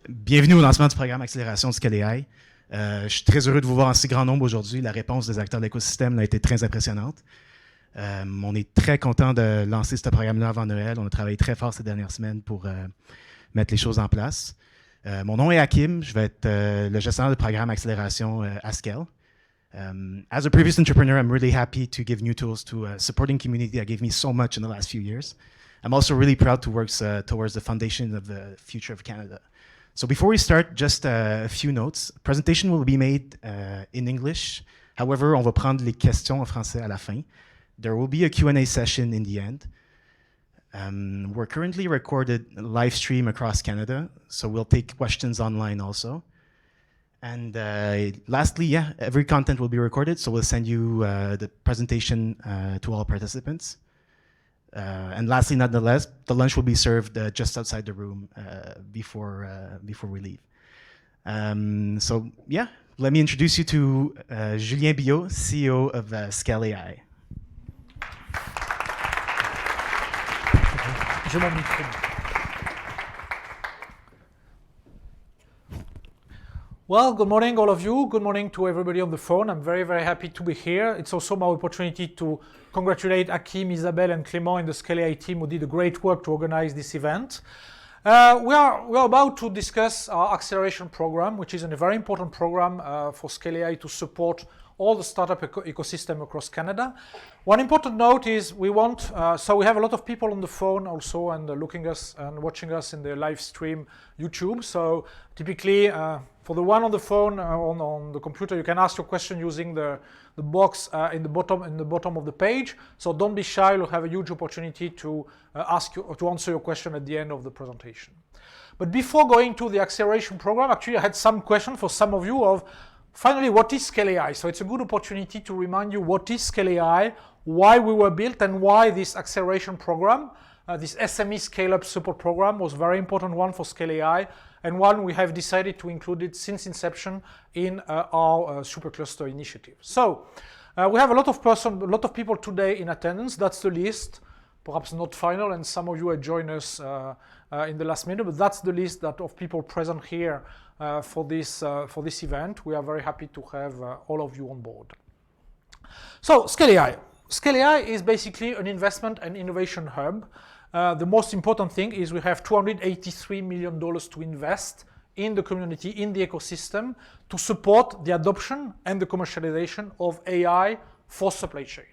Bienvenue au lancement du programme Accélération du AI. Je suis très heureux de vous voir en si grand nombre aujourd'hui. La réponse des acteurs de l'écosystème a été très impressionnante. On est très content de lancer ce programme-là avant Noël. On a travaillé très fort ces dernières semaines pour mettre les choses en place. Mon nom est Hakim. Je vais être le gestionnaire du programme Accélération à Scale. As a previous entrepreneur, I'm really happy to give new tools to a supporting community that gave me so much in the last few years. I'm also really proud to work towards the foundation of the future of Canada. So before we start, just a few notes. Presentation will be made in English. However, on va prendre les questions en français à la fin. There will be a Q&A session in the end. We're currently recorded live stream across Canada, so we'll take questions online also. And lastly, every content will be recorded, so we'll send you the presentation to all participants. And lastly, not the least, the lunch will be served just outside the room before we leave. So yeah, let me introduce you to Julien Biot, CEO of Scale AI. Well, good morning, all of you. Good morning to everybody on the phone. I'm very, very happy to be here. It's also my opportunity to congratulate Hakim, Isabelle, and Clément and the Scale AI team who did a great work to organize this event. We are about to discuss our acceleration program, which is a very important program for Scale AI to support all the startup ecosystem across Canada. One important note is we want, so we have a lot of people on the phone also and looking us and watching us in the live stream YouTube. So typically for the one on the phone on the computer, you can ask your question using the box in the bottom of the page. So don't be shy, you'll have a huge opportunity to answer your question at the end of the presentation. But before going to the acceleration program, actually I had some question for some of you of finally, what is Scale AI? So it's a good opportunity to remind you what is Scale AI, why we were built, and why this acceleration program, this SME scale-up support program was a very important one for Scale AI, and one we have decided to include it since inception in our Supercluster Initiative. So we have a lot of people today in attendance. That's the list, perhaps not final, and some of you have joined us in the last minute, but that's the list of people present here for this event. We are very happy to have all of you on board. So Scale AI. Scale AI is basically an investment and innovation hub. The most important thing is we have $283 million to invest in the community, in the ecosystem, to support the adoption and the commercialization of AI for supply chain.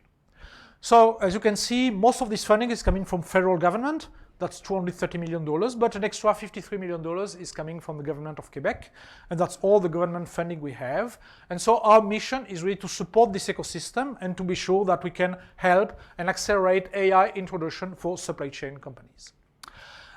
So as you can see, most of this funding is coming from federal government. That's $230 million, but an extra $53 million is coming from the government of Quebec, and that's all the government funding we have. And so our mission is really to support this ecosystem and to be sure that we can help and accelerate AI introduction for supply chain companies.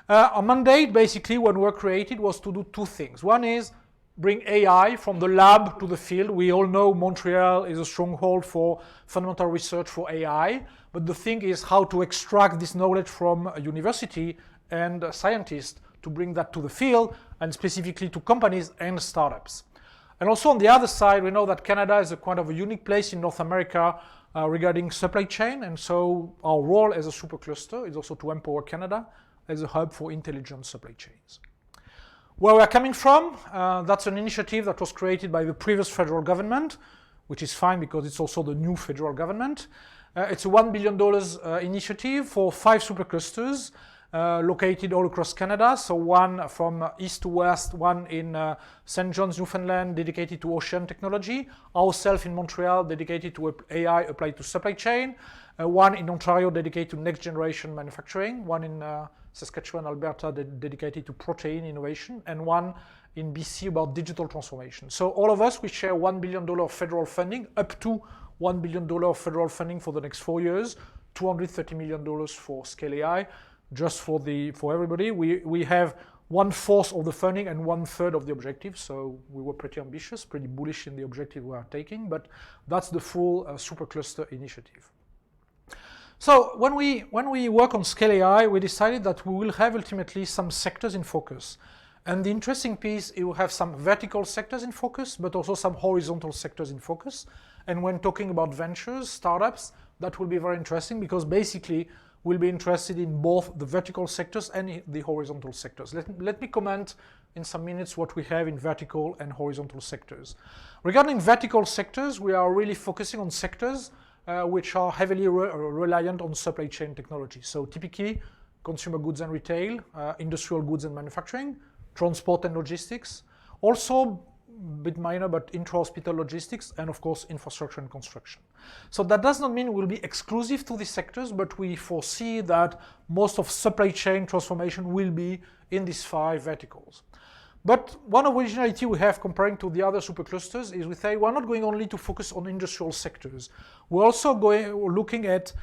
Our mandate, basically, when we were created, was to do two things. One is bring AI from the lab to the field. We all know Montreal is a stronghold for fundamental research for AI, but the thing is how to extract this knowledge from a university and scientists to bring that to the field and specifically to companies and startups. And also on the other side, we know that Canada is a kind of a unique place in North America regarding supply chain, and so our role as a supercluster is also to empower Canada as a hub for intelligent supply chains. Where we're coming from, that's an initiative that was created by the previous federal government, which is fine because it's also the new federal government. It's a $1 billion initiative for 5 superclusters located all across Canada. So one from east to west, one in St. John's, Newfoundland, dedicated to ocean technology. Ourselves in Montreal, dedicated to AI applied to supply chain. One in Ontario, dedicated to next generation manufacturing. One in Saskatchewan, Alberta, dedicated to protein innovation, and one in BC about digital transformation. So all of us, we share $1 billion federal funding, up to $1 billion federal funding for the next 4 years, $230 million for Scale AI, just for everybody. We have 1/4 of the funding and 1/3 of the objective, so we were pretty ambitious, pretty bullish in the objective we are taking, but that's the full Supercluster Initiative. So when we work on Scale AI, we decided that we will have ultimately some sectors in focus. And the interesting piece, it will have some vertical sectors in focus, but also some horizontal sectors in focus. And when talking about ventures, startups, that will be very interesting because basically we'll be interested in both the vertical sectors and the horizontal sectors. Let me comment in some minutes what we have in vertical and horizontal sectors. Regarding vertical sectors, we are really focusing on sectors which are heavily reliant on supply chain technology. So typically, consumer goods and retail, industrial goods and manufacturing, transport and logistics, also a bit minor, but intra-hospital logistics, and of course, infrastructure and construction. So that does not mean we'll be exclusive to these sectors, but we foresee that most of supply chain transformation will be in these 5 verticals. But one originality we have comparing to the other superclusters is we say we're not going only to focus on industrial sectors. We're also looking at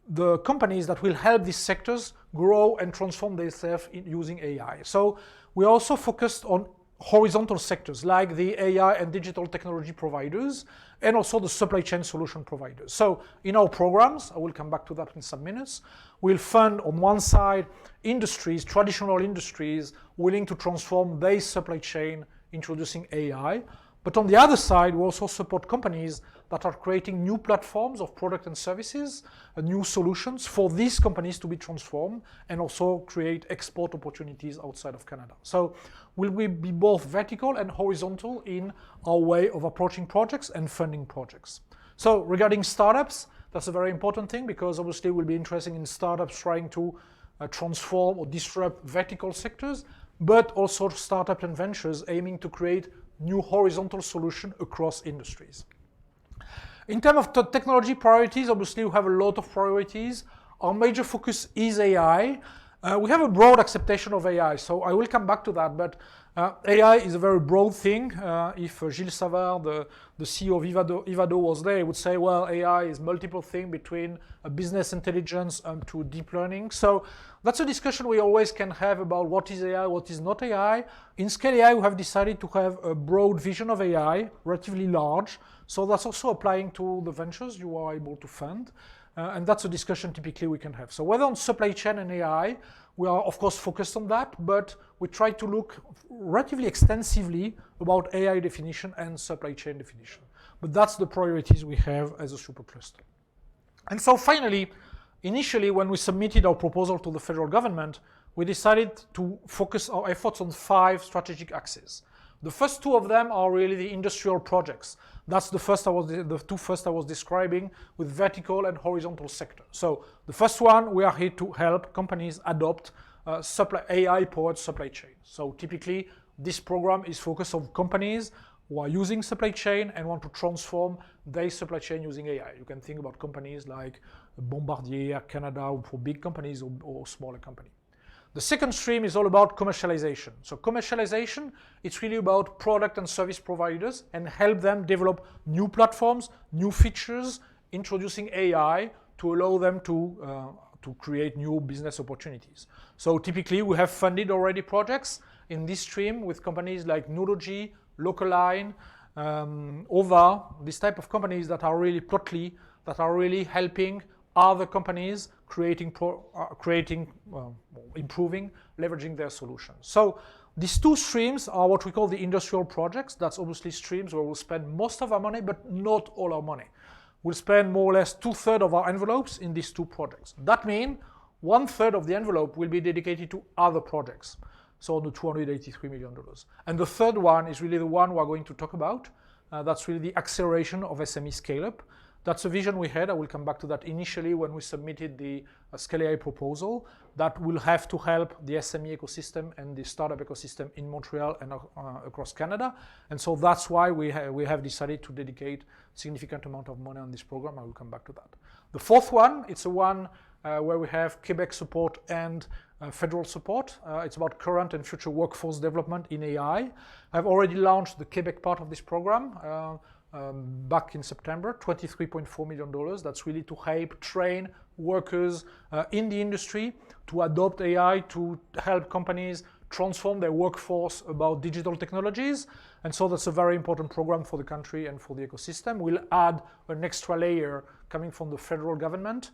the companies that will help these sectors grow and transform themselves using AI. So we also focused on horizontal sectors like the AI and digital technology providers and also the supply chain solution providers. So in our programs, I will come back to that in some minutes, we'll fund on one side industries, traditional industries, willing to transform their supply chain introducing AI. But on the other side, we also support companies that are creating new platforms of product and services, new solutions for these companies to be transformed and also create export opportunities outside of Canada. So will we be both vertical and horizontal in our way of approaching projects and funding projects? So regarding startups, that's a very important thing because obviously we'll be interested in startups trying to transform or disrupt vertical sectors, but also startups and ventures aiming to create new horizontal solution across industries. In terms of technology priorities, obviously we have a lot of priorities. Our major focus is AI. We have a broad acceptation of AI, so I will come back to that, but AI is a very broad thing. If Gilles Savard, the CEO of Ivado was there, he would say, well, AI is multiple things between business intelligence to deep learning. So that's a discussion we always can have about what is AI, what is not AI. In Scale AI, we have decided to have a broad vision of AI, relatively large. So that's also applying to the ventures you are able to fund. And that's a discussion typically we can have. So whether on supply chain and AI, we are of course focused on that, but we try to look relatively extensively about AI definition and supply chain definition. But that's the priorities we have as a supercluster. And so finally, initially when we submitted our proposal to the federal government, we decided to focus our efforts on 5 strategic axes. The first 2 of them are really the industrial projects. That's the two first I was describing with vertical and horizontal sector. So the first one, we are here to help companies adopt AI-powered supply chain. So typically, this program is focused on companies who are using supply chain and want to transform their supply chain using AI. You can think about companies like Bombardier, Canada, for big companies or smaller companies. The second stream is all about commercialization. So commercialization, it's really about product and service providers and help them develop new platforms, new features, introducing AI to allow them to create new business opportunities. So typically, we have funded already projects in this stream with companies like Nulogy, Localine, OVA, this type of companies that are really Plotly, that are really helping other companies improving, leveraging their solutions. So these 2 streams are what we call the industrial projects. That's obviously streams where we'll spend most of our money, but not all our money. We'll spend more or less 2/3 of our envelopes in these 2 projects. That means 1/3 of the envelope will be dedicated to other projects. So the $283 million. And the third one is really the one we're going to talk about. That's really the acceleration of SME scale-up. That's a vision we had. I will come back to that initially when we submitted the Scale AI proposal that will have to help the SME ecosystem and the startup ecosystem in Montreal and across Canada. And so that's why we have decided to dedicate a significant amount of money on this program. I will come back to that. The fourth one, it's a one where we have Quebec support and federal support. It's about current and future workforce development in AI. I've already launched the Quebec part of this program. Back in September, $23.4 million. That's really to help train workers in the industry to adopt AI, to help companies transform their workforce about digital technologies. And so that's a very important program for the country and for the ecosystem. We'll add an extra layer coming from the federal government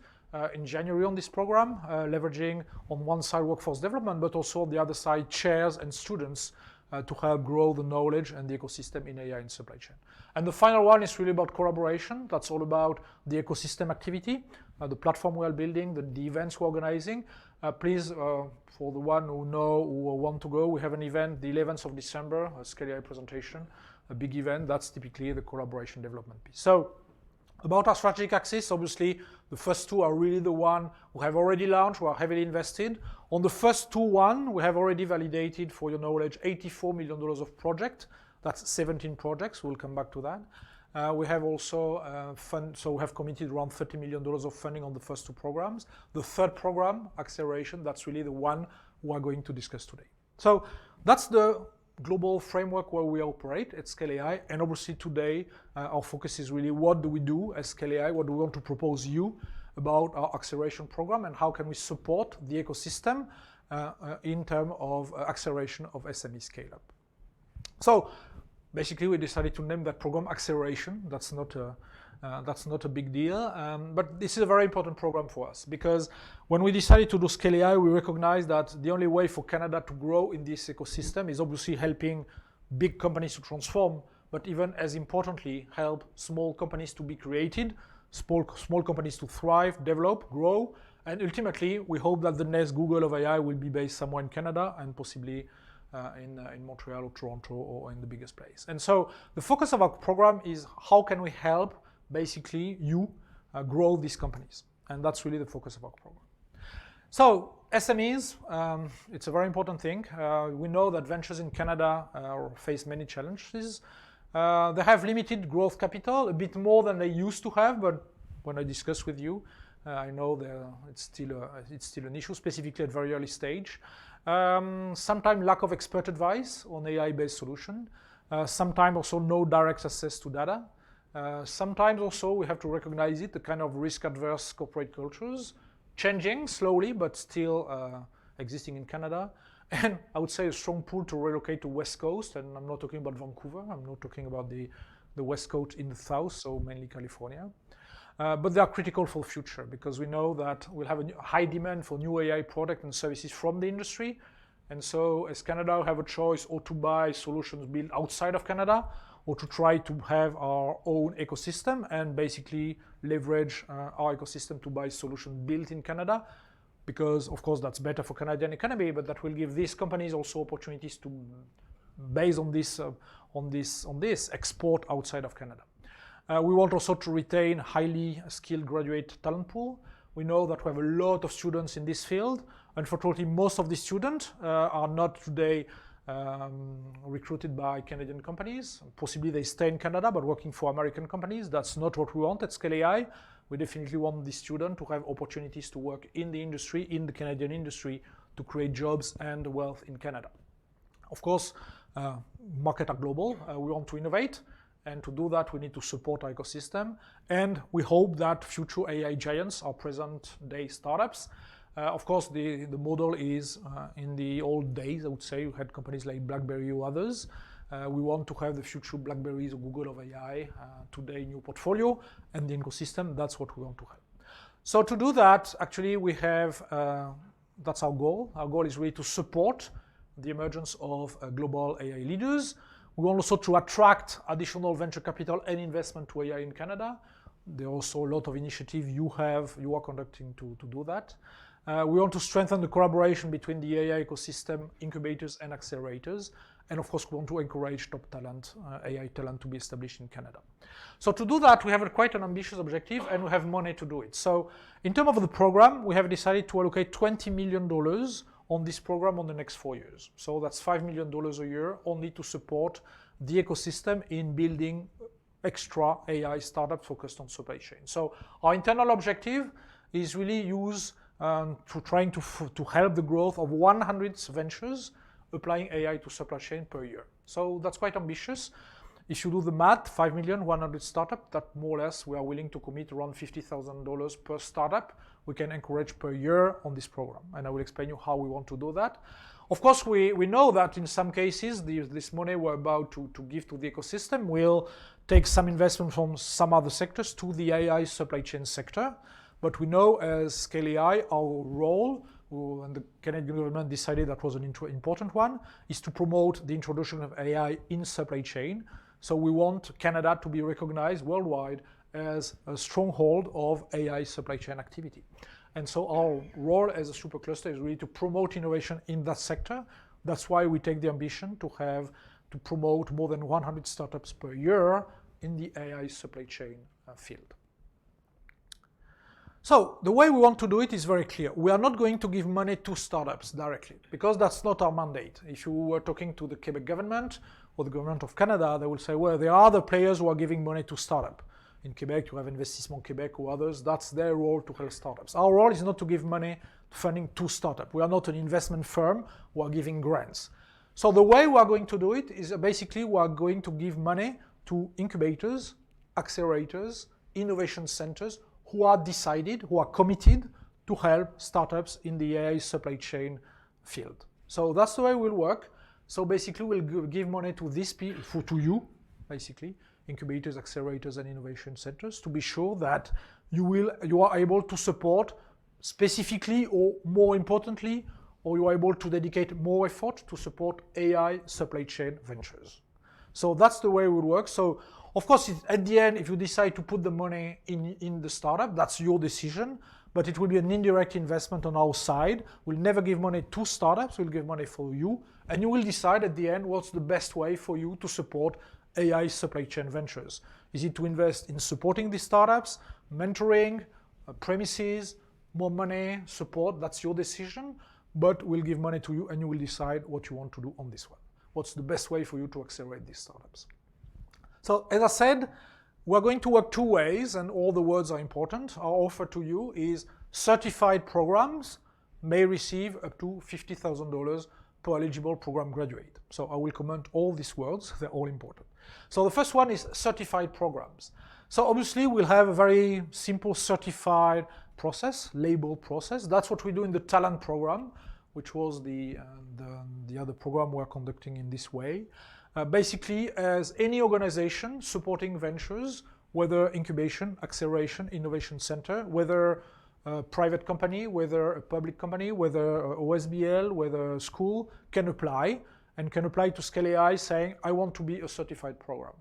in January on this program, leveraging on one side workforce development, but also on the other side chairs and students to help grow the knowledge and the ecosystem in AI and supply chain. And the final one is really about collaboration. That's all about the ecosystem activity, the platform we are building, the events we're organizing. Please, for the one who know who want to go, we have an event the 11th of December, a Scale AI presentation, a big event. That's typically the collaboration development piece. So about our strategic axis, obviously, the first two are really the one who have already launched, who are heavily invested. On the first two we have already validated, for your knowledge, $84 million of project. That's 17 projects. We'll come back to that. We have also so we have committed around $30 million of funding on the first two programs. The third program, Accélération, that's really the one we are going to discuss today. So that's the global framework where we operate at Scale AI. And obviously today, our focus is really what do we do as Scale AI? What do we want to propose you about our acceleration program, and how can we support the ecosystem in terms of acceleration of SME scale-up? So basically, we decided to name that program Accélération. That's not a big deal, but this is a very important program for us, because when we decided to do Scale AI, we recognized that the only way for Canada to grow in this ecosystem is obviously helping big companies to transform, but even as importantly, help small companies to be created, small companies to thrive, develop, grow, and ultimately, we hope that the next Google of AI will be based somewhere in Canada and possibly in Montreal or Toronto or in the biggest place. And so the focus of our program is how can we help basically you grow these companies, and that's really the focus of our program. So SMEs, it's a very important thing. We know that ventures in Canada face many challenges. They have limited growth capital, a bit more than they used to have, but when I discuss with you, I know it's still an issue, specifically at very early stage. Sometimes lack of expert advice on AI-based solution. Sometimes also no direct access to data. Sometimes also we have to recognize it, the kind of risk-adverse corporate cultures, changing slowly, but still existing in Canada. And I would say a strong pull to relocate to West Coast, and I'm not talking about Vancouver, I'm not talking about the West Coast in the south, so mainly California. But they are critical for the future, because we know that we'll have a high demand for new AI products and services from the industry. And so as Canada, we have a choice or to buy solutions built outside of Canada, or to try to have our own ecosystem and basically leverage our ecosystem to buy solutions built in Canada, because of course that's better for Canadian economy, but that will give these companies also opportunities to, based on this, export outside of Canada. We want also to retain highly skilled graduate talent pool. We know that we have a lot of students in this field. Unfortunately, most of the students are not today recruited by Canadian companies. Possibly they stay in Canada, but working for American companies. That's not what we want at Scale AI. We definitely want the student to have opportunities to work in the industry, in the Canadian industry, to create jobs and wealth in Canada. Of course, markets are global. We want to innovate. And to do that, we need to support our ecosystem. And we hope that future AI giants are present-day startups. Of course, the model is in the old days, I would say, you had companies like BlackBerry or others. We want to have the future BlackBerries or Google of AI today in your portfolio, and the ecosystem, that's what we want to have. So to do that, actually, we have, that's our goal. Our goal is really to support the emergence of global AI leaders. We want also to attract additional venture capital and investment to AI in Canada. There are also a lot of initiatives you are conducting to do that. We want to strengthen the collaboration between the AI ecosystem, incubators and accelerators. And of course, we want to encourage top talent, AI talent to be established in Canada. So to do that, we have quite an ambitious objective and we have money to do it. So in terms of the program, we have decided to allocate $20 million on this program on the next 4 years. So that's $5 million a year only to support the ecosystem in building extra AI startups focused on supply chain. So our internal objective is really trying to help the growth of 100 ventures applying AI to supply chain per year. So that's quite ambitious. If you do the math, 5 million, 100 startup, that more or less we are willing to commit around $50,000 per startup we can encourage per year on this program. And I will explain you how we want to do that. Of course, we know that in some cases, this money we're about to give to the ecosystem will take some investment from some other sectors to the AI supply chain sector. But we know as Scale AI, our role, and the Canadian government decided that was an important one, is to promote the introduction of AI in supply chain. So we want Canada to be recognized worldwide as a stronghold of AI supply chain activity. And so our role as a supercluster is really to promote innovation in that sector. That's why we take the ambition to promote more than 100 startups per year in the AI supply chain field. So the way we want to do it is very clear. We are not going to give money to startups directly because that's not our mandate. If you were talking to the Quebec government or the government of Canada, they will say, well, there are other players who are giving money to startups. In Quebec, you have Investissement Quebec or others. That's their role to help startups. Our role is not to give money funding to startups. We are not an investment firm who are giving grants. So the way we are going to do it is basically we are going to give money to incubators, accelerators, innovation centers who are decided, who are committed to help startups in the AI supply chain field. So that's the way we'll work. So basically we'll give money to these people, to you, basically, incubators, accelerators, and innovation centers, to be sure that you are able to support specifically or more importantly, or you are able to dedicate more effort to support AI supply chain ventures. So that's the way it would work. So of course, at the end, if you decide to put the money in the startup, that's your decision, but it will be an indirect investment on our side. We'll never give money to startups, we'll give money for you, and you will decide at the end what's the best way for you to support AI supply chain ventures. Is it to invest in supporting the startups, mentoring, premises, more money, support? That's your decision, but we'll give money to you and you will decide what you want to do on this one. What's the best way for you to accelerate these startups? So as I said, we're going to work two ways and all the words are important. Our offer to you is certified programs may receive up to $50,000 per eligible program graduate. So I will comment all these words, they're all important. So the first one is certified programs. So obviously we'll have a very simple certified process, label process. That's what we do in the talent program, which was the other program we're conducting in this way. Basically, as any organization supporting ventures, whether incubation, acceleration, innovation center, whether a private company, whether a public company, whether OSBL, whether a school, can apply and can apply to Scale AI saying, I want to be a certified program.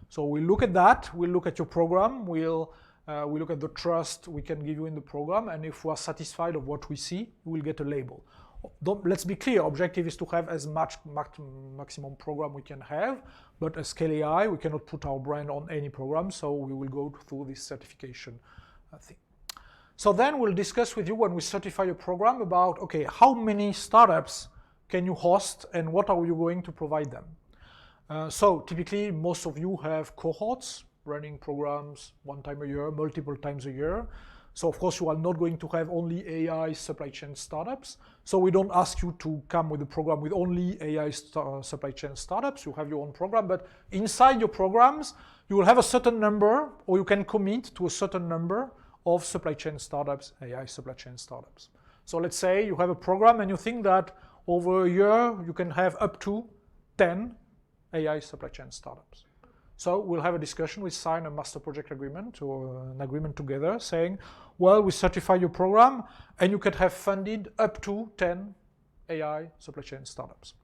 So we look at that, we'll look at your program, we'll look at the trust we can give you in the program, and if we are satisfied of what we see, we'll get a label. Let's be clear, objective is to have as much maximum program we can have, but as Scale AI, we cannot put our brand on any program, so we will go through this certification thing. So then we'll discuss with you when we certify a program about, okay, how many startups can you host and what are you going to provide them? So typically, most of you have cohorts running programs one time a year, multiple times a year. So of course, you are not going to have only AI supply chain startups. So we don't ask you to come with a program with only AI supply chain startups. You have your own program, but inside your programs, you will have a certain number, or you can commit to a certain number of supply chain startups, AI supply chain startups. So let's say you have a program and you think that over a year, you can have up to 10 AI supply chain startups. So we'll have a discussion, we sign a master project agreement or an agreement together saying, well, we certify your program and you can have funded up to 10 AI supply chain startups.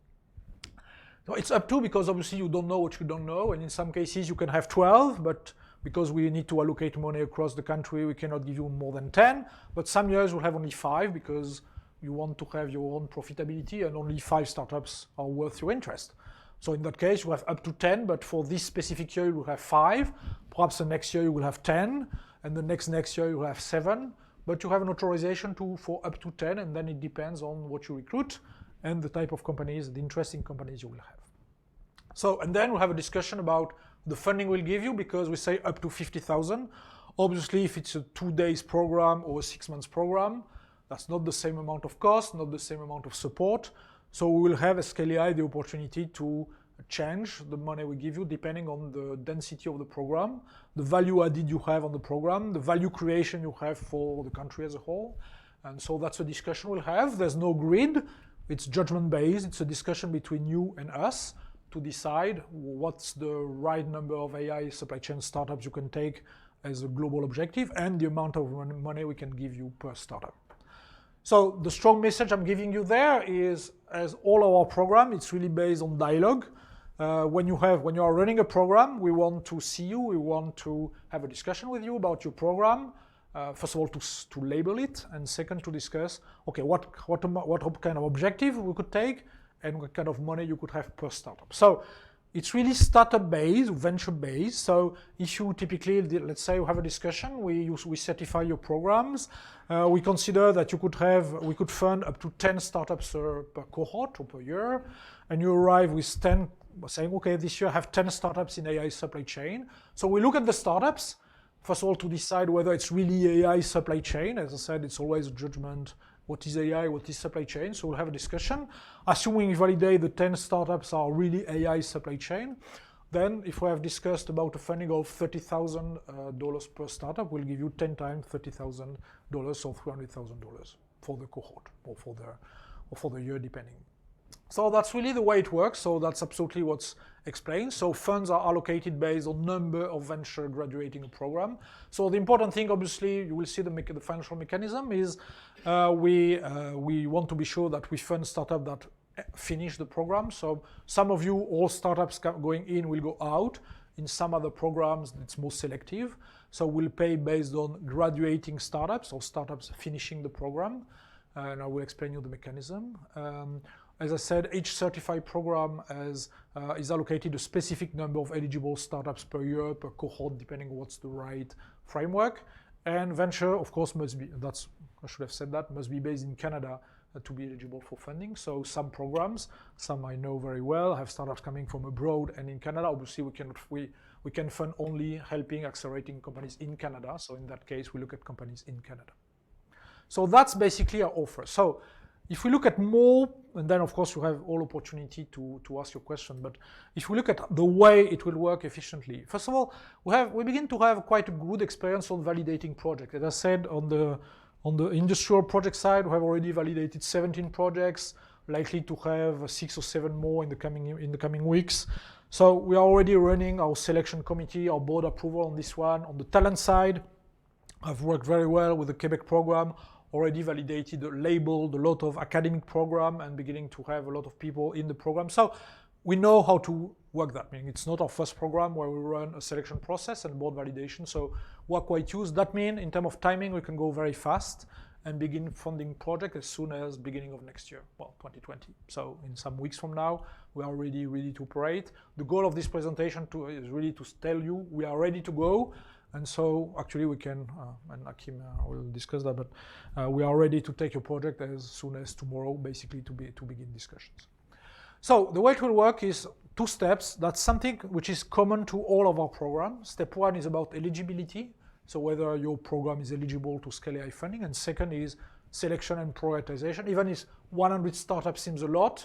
So it's up to because obviously you don't know what you don't know, and in some cases you can have 12, but because we need to allocate money across the country, we cannot give you more than 10, but some years we'll have only 5 because you want to have your own profitability and only 5 startups are worth your interest. So in that case, you have up to 10, but for this specific year, you will have 5. Perhaps the next year you will have 10, and the next year you will have 7. But you have an authorization for up to 10, and then it depends on what you recruit and the type of companies, the interesting companies you will have. So, and then we'll have a discussion about the funding we'll give you, because we say up to 50,000. Obviously, if it's a 2 days program or a 6 months program, that's not the same amount of cost, not the same amount of support. So we will have as Scale AI the opportunity to change the money we give you depending on the density of the program, the value added you have on the program, the value creation you have for the country as a whole. And so that's a discussion we'll have. There's no grid. It's judgment based. It's a discussion between you and us to decide what's the right number of AI supply chain startups you can take as a global objective and the amount of money we can give you per startup. So the strong message I'm giving you there is, as all our program, it's really based on dialogue. When you are running a program, we want to see you, we want to have a discussion with you about your program. first of all, to label it, and second, to discuss, okay, what kind of objective we could take, and what kind of money you could have per startup. So it's really startup-based, venture-based. So if you typically, let's say you have a discussion, we certify your programs. We consider that we could fund up to 10 startups per cohort or per year, and you arrive with 10, saying, okay, this year I have 10 startups in AI supply chain. So we look at the startups, first of all, to decide whether it's really AI supply chain. As I said, it's always a judgment. What is AI? What is supply chain? So we'll have a discussion. Assuming we validate the 10 startups are really AI supply chain, then if we have discussed about a funding of $30,000 per startup, we'll give you 10 times $30,000 or $300,000 for the cohort or for the year, depending. So that's really the way it works. So that's absolutely what's explained. So funds are allocated based on number of venture graduating a program. So the important thing, obviously, you will see the financial mechanism is we want to be sure that we fund startups that finish the program. So some of you, all startups going in will go out. In some other programs, it's more selective. So we'll pay based on graduating startups or startups finishing the program. And I will explain you the mechanism. As I said, each certified program is allocated a specific number of eligible startups per year, per cohort, depending on what's the right framework. And venture, of course, must be based in Canada to be eligible for funding. So some programs, some I know very well, have startups coming from abroad and in Canada. Obviously, we can fund only helping accelerating companies in Canada. So in that case, we look at companies in Canada. So that's basically our offer. So if we look at more, and then of course you have all opportunity to ask your question, but if we look at the way it will work efficiently, first of all, we begin to have quite a good experience on validating projects. As I said, on the industrial project side, we have already validated 17 projects, likely to have 6 or 7 more in the coming weeks. So we are already running our selection committee, our board approval on this one. On the talent side, I've worked very well with the Quebec program, already validated, labeled a lot of academic program and beginning to have a lot of people in the program. So we know how to work that. I mean, it's not our first program where we run a selection process and board validation. So we're quite used. That means in terms of timing, we can go very fast and begin funding project as soon as beginning of next year, well, 2020. So in some weeks from now, we are already ready to operate. The goal of this presentation is really to tell you we are ready to go. And so actually we can, and Akim will discuss that, but we are ready to take your project as soon as tomorrow, basically to begin discussions. So the way it will work is 2 steps. That's something which is common to all of our programs. Step 1 is about eligibility. So whether your program is eligible to Scale AI funding. And second is selection and prioritization. Even if 100 startups seems a lot,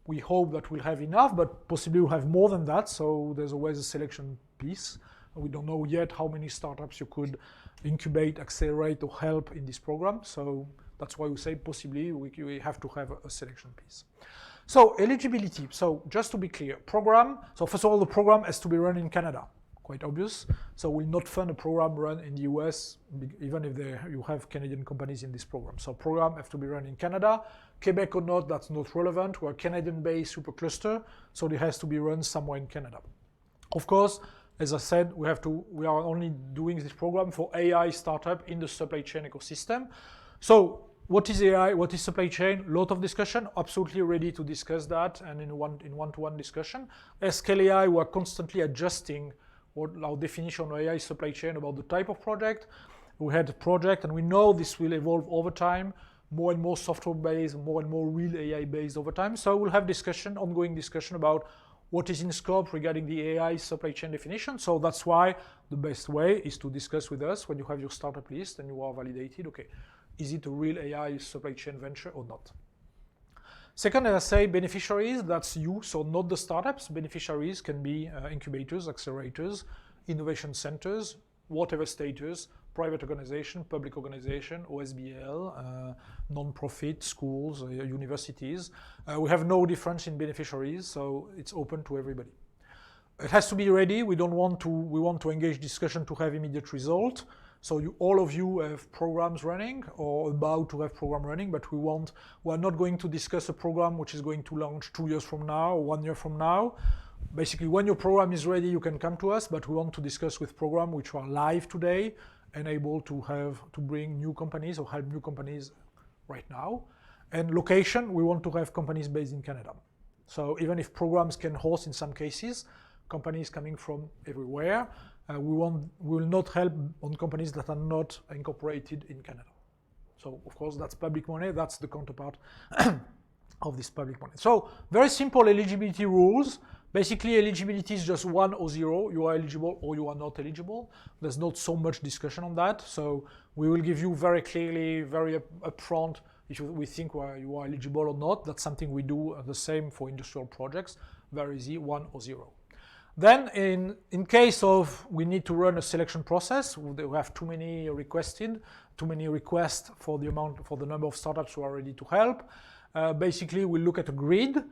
we hope that we'll have enough, but possibly we'll have more than that. So there's always a selection piece. We don't know yet how many startups you could incubate, accelerate, or help in this program. So that's why we say possibly we have to have a selection piece. So eligibility. So just to be clear, program. So first of all, the program has to be run in Canada. Quite obvious. So we'll not fund a program run in the US, even if you have Canadian companies in this program. So program have to be run in Canada. Quebec or not, that's not relevant. We're a Canadian-based supercluster, so it has to be run somewhere in Canada. Of course, as I said, we are only doing this program for AI startup in the supply chain ecosystem. So what is AI? What is supply chain? A lot of discussion. Absolutely ready to discuss that and in one-to-one discussion. As Scale AI, we're constantly adjusting our definition of AI supply chain about the type of project. We had a project and we know this will evolve over time, more and more software-based, more and more real AI-based over time. So we'll have ongoing discussion about what is in scope regarding the AI supply chain definition. So that's why the best way is to discuss with us when you have your startup list and you are validated, okay, is it a real AI supply chain venture or not? Second, as I say, beneficiaries, that's you, so not the startups. Beneficiaries can be incubators, accelerators, innovation centers, whatever status, private organization, public organization, OSBL, non-profit, schools, universities. We have no difference in beneficiaries, so it's open to everybody. It has to be ready. We want to engage discussion to have immediate result. So all of you have programs running or about to have program running, but we're not going to discuss a program which is going to launch 2 years from now or 1 year from now. Basically, when your program is ready, you can come to us, but we want to discuss with programs which are live today and able to bring new companies or help new companies right now. And location, we want to have companies based in Canada. So even if programs can host in some cases companies coming from everywhere, we will not help on companies that are not incorporated in Canada. So of course that's public money, that's the counterpart of this public money. So very simple eligibility rules. Basically eligibility is just 1 or 0, you are eligible or you are not eligible. There's not so much discussion on that. So we will give you very clearly, very upfront, if we think you are eligible or not. That's something we do the same for industrial projects, very easy, 1 or 0. Then in case of we need to run a selection process, we have too many requests for the number of startups who are ready to help. Basically, we look at a grid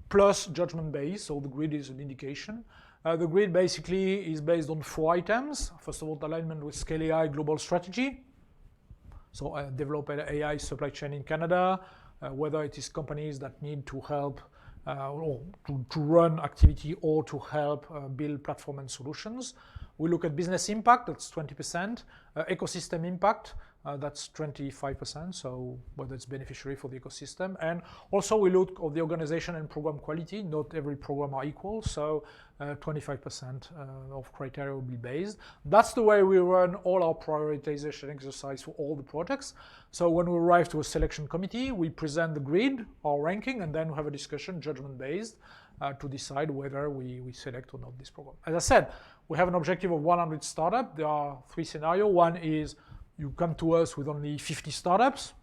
plus judgment base. So the grid is an indication. The grid basically is based on 4 items. First of all, alignment with Scale AI global strategy. So develop an AI supply chain in Canada, whether it is companies that need to help or to run activity or to help build platform and solutions. We look at business impact, that's 20%, ecosystem impact, that's 25%, so whether it's beneficiary for the ecosystem. And also we look at the organization and program quality. Not every program are equal, so 25% of criteria will be based. That's the way we run all our prioritization exercise for all the projects. So when we arrive to a selection committee, we present the grid, our ranking, and then we have a discussion, judgment-based, to decide whether we select or not this program. As I said, we have an objective of 100 startups. There are 3 scenarios. One is you come to us with only 50 startups.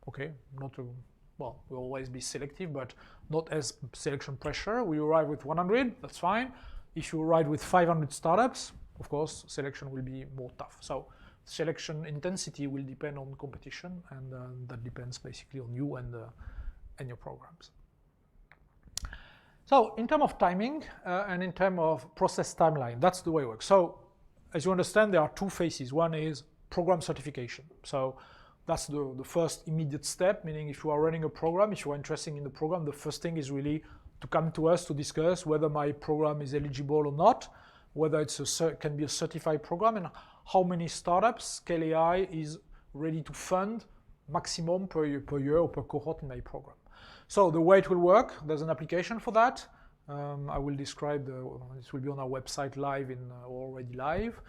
Okay, we'll always be selective, but not as selection pressure. We arrive with 100, that's fine. If you arrive with 500 startups, of course, selection will be more tough. So selection intensity will depend on competition, and that depends basically on you and your programs. So in terms of timing and in terms of process timeline, that's the way it works. So as you understand, there are 2 phases. One is program certification. So that's the first immediate step, meaning if you are running a program, if you are interested in the program, the first thing is really to come to us to discuss whether my program is eligible or not, whether it can be a certified program, and how many startups Scale AI is ready to fund maximum per year or per cohort in my program. So the way it will work, there's an application for that. I will describe, this will be on our website live, already live.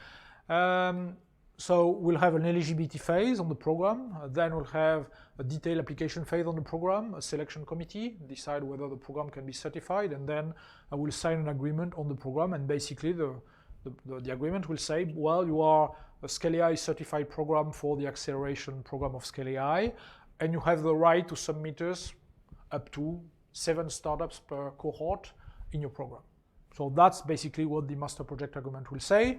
So we'll have an eligibility phase on the program. Then we'll have a detailed application phase on the program, a selection committee, decide whether the program can be certified, and then I will sign an agreement on the program. And basically the agreement will say, well, you are a Scale AI certified program for the acceleration program of Scale AI, and you have the right to submit us up to 7 startups per cohort in your program. So that's basically what the master project agreement will say.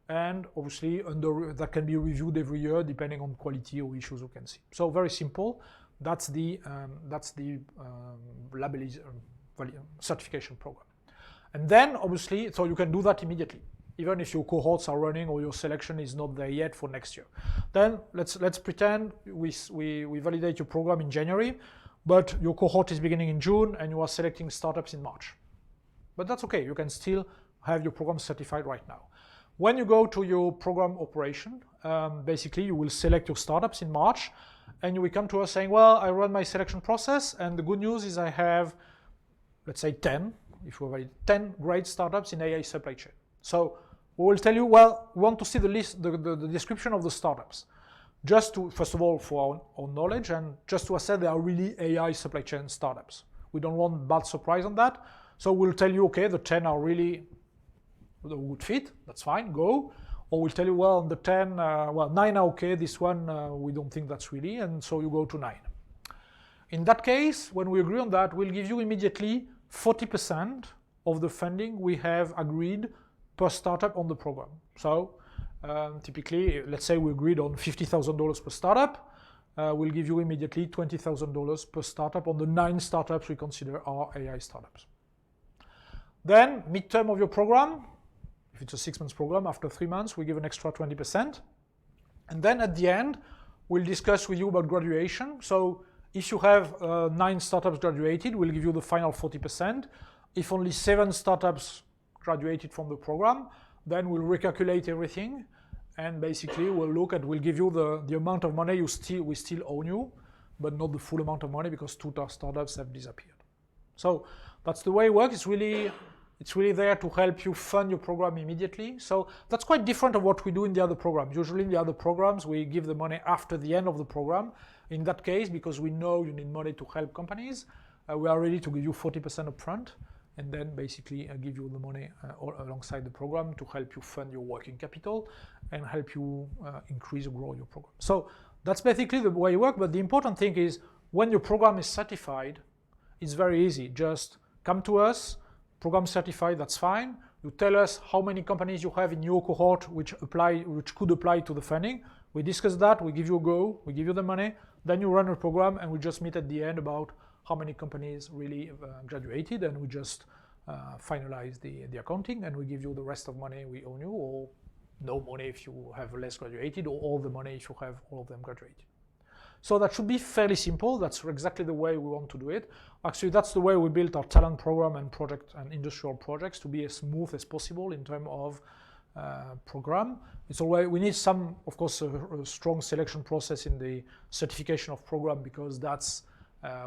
And obviously that can be reviewed every year depending on quality or issues you can see. So very simple. That's the certification program. And then obviously, so you can do that immediately, even if your cohorts are running or your selection is not there yet for next year. Then let's pretend we validate your program in January, but your cohort is beginning in June and you are selecting startups in March. But that's okay, you can still have your program certified right now. When you go to your program operation, basically you will select your startups in March, and you will come to us saying, well, I run my selection process, and the good news is I have, let's say 10, if we have 10 great startups in AI supply chain. So we will tell you, well, we want to see the list, the description of the startups, just to, first of all, for our knowledge, and just to assess they are really AI supply chain startups. We don't want bad surprise on that. So we'll tell you, okay, the 10 are really a good fit, that's fine, go. Or we'll tell you, well, the 10, 9 are okay, this one, we don't think that's really, and so you go to 9. In that case, when we agree on that, we'll give you immediately 40% of the funding we have agreed per startup on the program. So typically, let's say we agreed on $50,000 per startup, we'll give you immediately $20,000 per startup on the 9 startups we consider are AI startups. Then, midterm of your program, if it's a 6-month program, after 3 months, we give an extra 20%. And then at the end, we'll discuss with you about graduation. So if you have 9 startups graduated, we'll give you the final 40%. If only 7 startups graduated from the program, then we'll recalculate everything and basically we'll give you the amount of money we still owe you, but not the full amount of money because 2 startups have disappeared. So that's the way it works. It's really there to help you fund your program immediately. So that's quite different of what we do in the other programs. Usually in the other programs, we give the money after the end of the program. In that case, because we know you need money to help companies, we are ready to give you 40% upfront, and then basically give you the money alongside the program to help you fund your working capital and help you increase or grow your program. So that's basically the way it works. But the important thing is when your program is certified, it's very easy. Just come to us, program certified, that's fine. You tell us how many companies you have in your cohort which could apply to the funding. We discuss that, we give you a go, we give you the money, then you run a program and we just meet at the end about how many companies really graduated, and we just finalize the accounting, and we give you the rest of money we owe you, or no money if you have less graduated, or all the money if you have all of them graduated. So that should be fairly simple. That's exactly the way we want to do it. Actually, that's the way we built our talent program and project and industrial projects, to be as smooth as possible in terms of program. It's always, we need some, of course, a strong selection process in the certification of program, because that's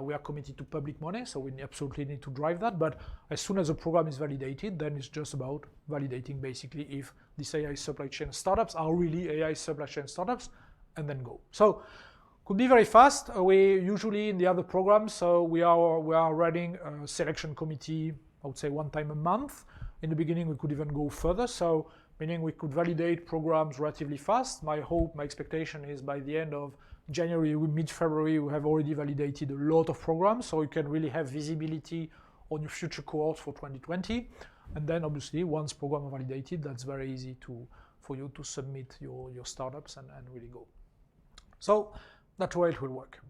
we are committed to public money, so we absolutely need to drive that. But as soon as the program is validated, then it's just about validating basically if these AI supply chain startups are really AI supply chain startups, and then go. So could be very fast. We usually in the other programs, so we are running a selection committee, I would say 1 time a month. In the beginning, we could even go further. So meaning we could validate programs relatively fast. My expectation is by the end of January, mid-February, we have already validated a lot of programs, so you can really have visibility on your future cohorts for 2020. And then obviously, once programs are validated, that's very easy for you to submit your startups and really go. So that's the way it will work.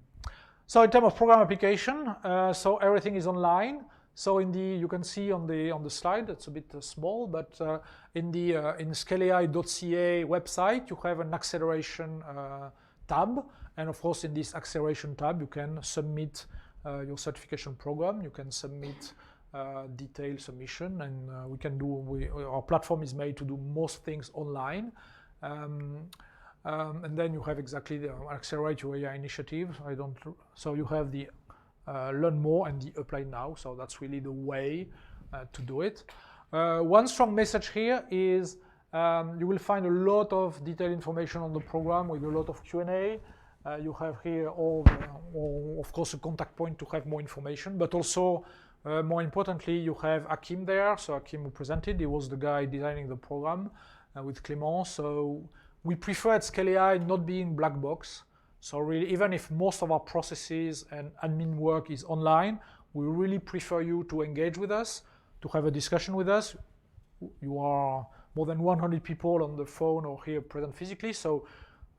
So in terms of program application, so everything is online. So you can see on the slide, it's a bit small, but in scaleai.ca website, you have an acceleration tab, and of course in this acceleration tab, you can submit your certification program. You can submit detailed submission, and our platform is made to do most things online. And then you have exactly the Accelerate Your AI initiative. So you have the Learn More and the Apply Now. So that's really the way to do it. One strong message here is you will find a lot of detailed information on the program with a lot of Q&A. You have here of course, a contact point to have more information, but also more importantly, you have Hakim there. So Hakim, who presented, he was the guy designing the program with Clément. So we prefer at ScaleAI not being black box. So really, even if most of our processes and admin work is online, we really prefer you to engage with us, to have a discussion with us. You are more than 100 people on the phone or here present physically, so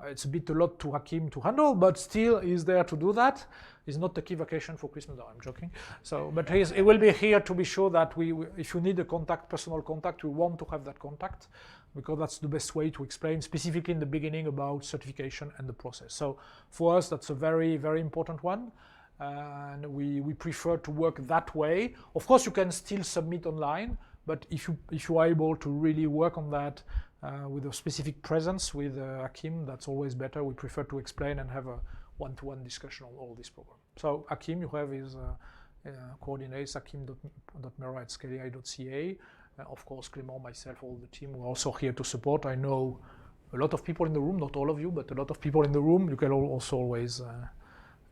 it's a lot to Hakim to handle, but still he's there to do that. He's not taking vacation for Christmas. No, I'm joking. So, but he will be here to be sure that if you need a personal contact, we want to have that contact, because that's the best way to explain specifically in the beginning about certification and the process. So for us, that's a very, very important one. And we prefer to work that way. Of course, you can still submit online, but if you are able to really work on that with a specific presence with Hakim, that's always better. We prefer to explain and have a one-to-one discussion on all this program. So Hakim, you have his coordinates, hakim.mera@scaleai.ca. Of course, Clément, myself, all the team, we're also here to support. I know a lot of people in the room, not all of you, but a lot of people in the room. You can also always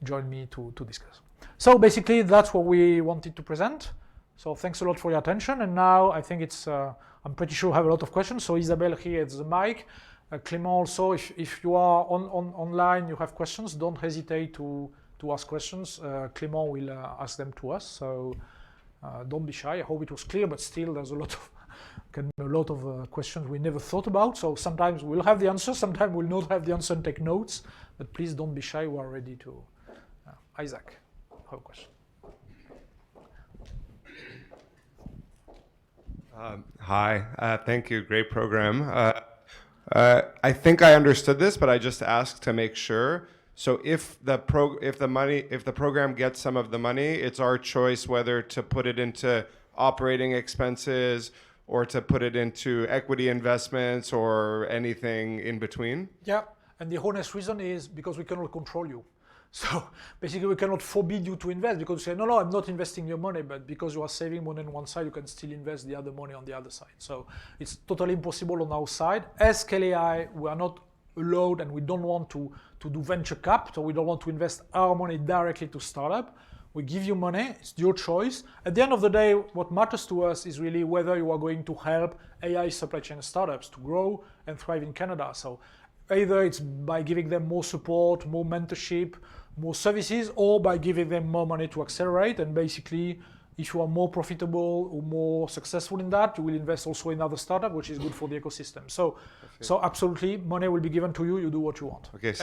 join me to discuss. So basically, that's what we wanted to present. So thanks a lot for your attention. And now I think I'm pretty sure you have a lot of questions. So Isabelle here at the mic. Clément also, if you are online, you have questions, don't hesitate to ask questions. Clément will ask them to us. So don't be shy. I hope it was clear, but still there's a lot of questions we never thought about. So sometimes we'll have the answer, sometimes we'll not have the answer and take notes. But please don't be shy. We are ready to. Isaac, have a question. Hi, thank you. Great program. I think I understood this, but I just asked to make sure. So if the program gets some of the money, it's our choice whether to put it into operating expenses or to put it into equity investments or anything in between? Yeah, and the honest reason is because we cannot control you. So basically we cannot forbid you to invest because you say, no, I'm not investing your money, but because you are saving money on one side, you can still invest the other money on the other side. So it's totally impossible on our side. As ScaleAI, we are not allowed and we don't want to do venture capital. We don't want to invest our money directly to startup. We give you money, it's your choice. At the end of the day, what matters to us is really whether you are going to help AI supply chain startups to grow and thrive in Canada. So either it's by giving them more support, more mentorship, more services, or by giving them more money to accelerate. And basically, if you are more profitable or more successful in that, you will invest also in other startup, which is good for the ecosystem. So absolutely, money will be given to you. You do what you want. Okay,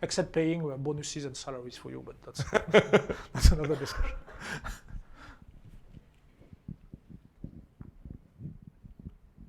except paying bonuses and salaries for you, but that's that's another discussion.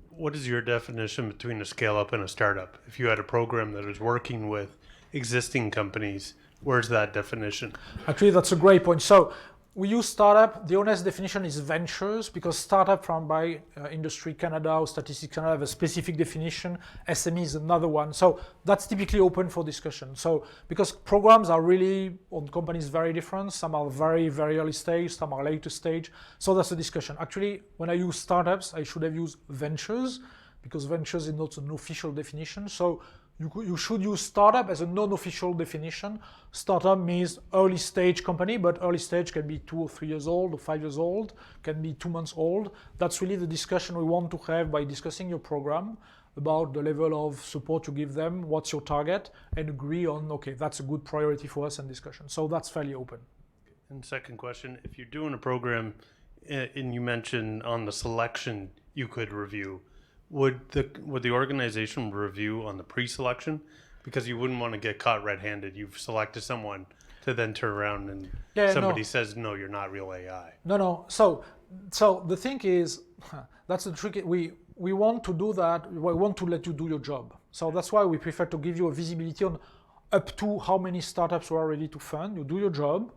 What is your definition between a scale-up and a startup? If you had a program that is working with existing companies, where's that definition? Actually, that's a great point. So we use startup. The honest definition is ventures because startup from by Industry Canada or Statistics Canada have a specific definition. SME is another one. So that's typically open for discussion. So because programs are really on companies very different. Some are very, very early stage, some are later stage. So that's a discussion. Actually, when I use startups, I should have used ventures because ventures is not an official definition. So you should use startup as a non-official definition. Startup means early stage company, but early stage can be 2 or 3 years old or 5 years old, can be 2 months old. That's really the discussion we want to have by discussing your program about the level of support you give them, what's your target, and agree on, okay, that's a good priority for us and discussion. So that's fairly open. And second question, if you're doing a program and you mentioned on the selection you could review, would the organization review on the pre-selection? Because you wouldn't want to get caught red-handed. You've selected someone to then turn around and somebody says, no, you're not real AI. No. So the thing is, that's the trick. We want to do that. We want to let you do your job. So that's why we prefer to give you a visibility on up to how many startups we are ready to fund. You do your job.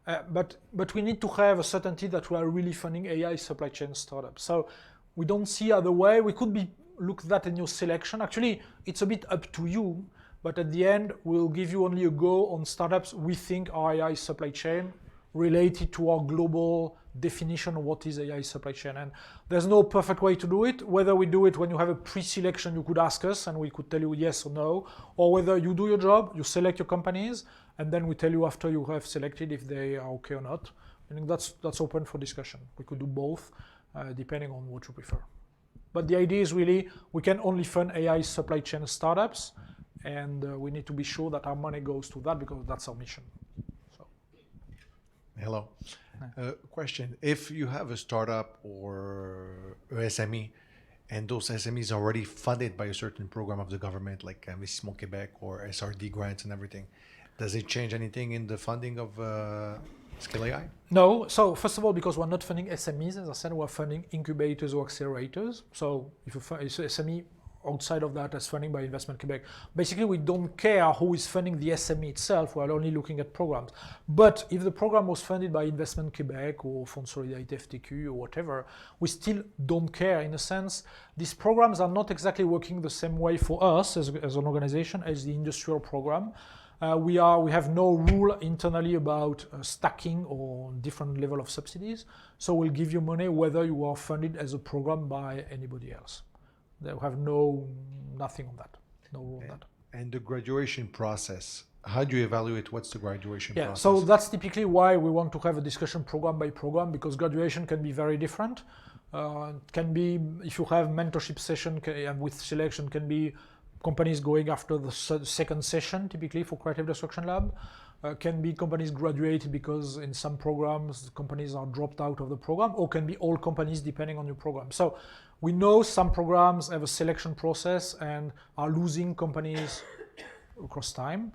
But we need to have a certainty that we are really funding AI supply chain startups. So we don't see other way. We could be look that in your selection. Actually, it's a bit up to you, but at the end, we'll give you only a go on startups we think are AI supply chain related to our global definition of what is AI supply chain. And there's no perfect way to do it. Whether we do it when you have a pre-selection, you could ask us and we could tell you yes or no, or whether you do your job, you select your companies, and then we tell you after you have selected if they are okay or not. I think that's open for discussion. We could do both. Depending on what you prefer. But the idea is really we can only fund AI supply chain startups, and we need to be sure that our money goes to that because that's our mission. So. Hello. Question. If you have a startup or a SME, and those SMEs are already funded by a certain program of the government, like Investissement Québec or SRD grants and everything, does it change anything in the funding of ScaleAI? No. So first of all, because we're not funding SMEs, as I said, we're funding incubators or accelerators. So if it's a SME outside of that as funding by Investment Québec, basically we don't care who is funding the SME itself. We're only looking at programs. But if the program was funded by Investment Québec or Fonds de Solidarité FTQ or whatever, we still don't care in a sense. These programs are not exactly working the same way for us as an organization as the industrial program. We have no rule internally about stacking or different level of subsidies. So we'll give you money whether you are funded as a program by anybody else. They have nothing on that, no rule on that. And the graduation process, how do you evaluate what's the graduation process? So that's typically why we want to have a discussion program by program, because graduation can be very different. It can be, if you have mentorship session with selection, can be companies going after the second session, typically for Creative Destruction Lab. Can be companies graduated because in some programs, companies are dropped out of the program, or can be all companies depending on your program. So we know some programs have a selection process and are losing companies across time.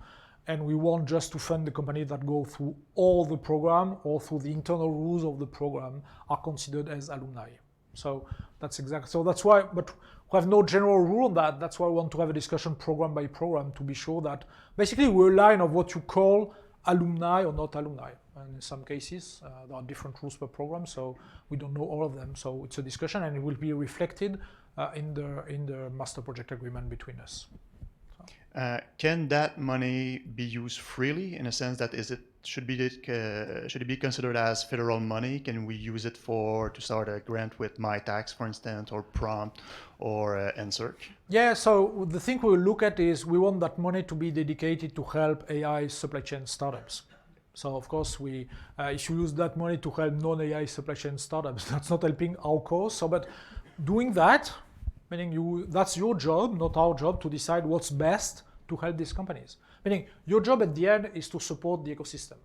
And we want just to fund the companies that go through all the program or through the internal rules of the program are considered as alumni. So that's exactly, so that's why, but we have no general rule on that. That's why we want to have a discussion program by program to be sure that basically we align of what you call alumni or not alumni. and in some cases there are different rules per program, so we don't know all of them. So it's a discussion, and it will be reflected in the master project agreement between us. Can that money be used freely, in a sense that should it be considered as federal money? Can we use it to start a grant with MyTax, for instance, or Prompt, or Insert? Yeah, so the thing we will look at is we want that money to be dedicated to help AI supply chain startups. So of course, if you use that money to help non-AI supply chain startups, that's not helping our cause. So, but doing that, meaning that's your job, not our job, to decide what's best to help these companies. Meaning your job at the end is to support the ecosystem.